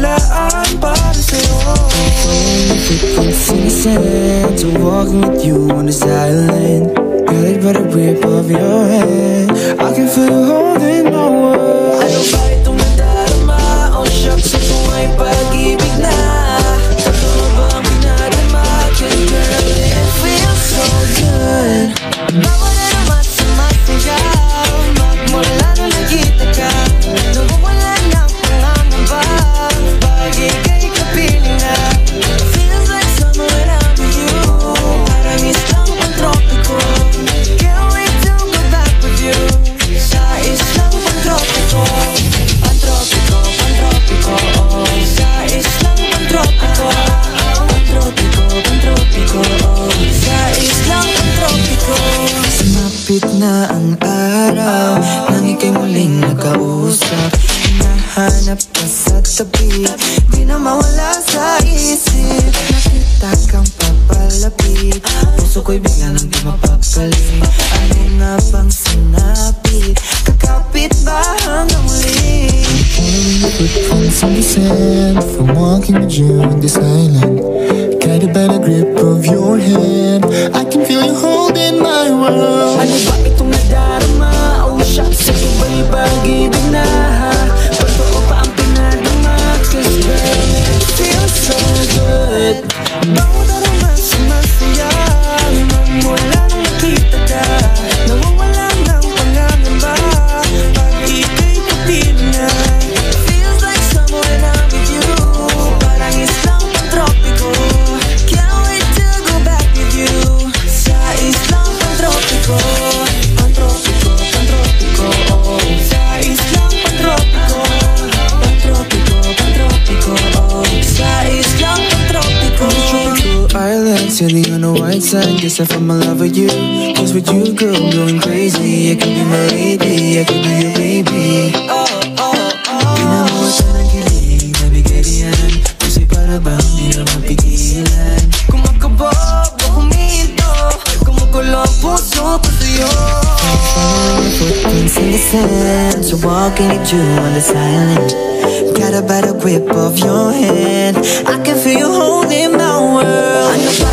nalaan para sa'yo. Footprints in the sand, so walking with you on this island. Guided by the grip of your hand, I can feel you holding my world. Ano ba itong nadarama? Oh shucks, ito ay pag-ibig na. Totoo ba ang pinadama? 'Cause girl, it feels so good. Bawal na naman sumasayaw, magmula na nakita ka. Nawawala ng pangangamba, pag ika'y kapiling na. Feels like summer when I'm with you, parang islang pantropiko. Can't wait to go back with you, sa islang pantropiko. Pantropiko, pantropiko, oh. Sa islang pantropiko. Pantropiko, pantropiko, oh. Sa islang pantropiko. Sumapit na ang araw nang ika'y muling nakausap. Hinahanap ka sa tabi, di na mawala sa isip. Nakita kang papalapit, puso ko'y bigla nang di mapakali. Ano na bang sinapit, kakapit ba hanggang muli? Footprints in the sand, from walking with you on this island. Guided by the grip of your hand, I can feel you holding my world. Ano ba itong nadarama? Oh shucks, ito ba'y pag-ibig na? Totoo pa ang pinadama? 'Cause girl, it feels so good. Bawal na naman sumasaya, magmula nang nakita ka. Nawawala ng pangangamba, pag ika'y kapiling na. Feels like summer when I'm with you, parang islang pantropiko. Can't wait to go back with you, sa islang pantropiko. Pantropiko, pantropiko, oh. Sa islang pantropiko. Pantropiko, pantropiko, oh. Sa islang pantropiko. Tropical island, sailing on a white sand. Guess I found my love with you. 'Cause with you, girl, I'm going crazy. I could be my lady, I could be your baby. Oh, oh, oh. Pinamuha ng kilig, nabigay diyan. Puso'y para bang di na mapigilan. Kumakabog o huminto, kumukulo ang puso ko sa'yo. Following your footprints in the sand, so walking with you on this island. Got a better grip of your hand, I can feel you holding my world. Ano ba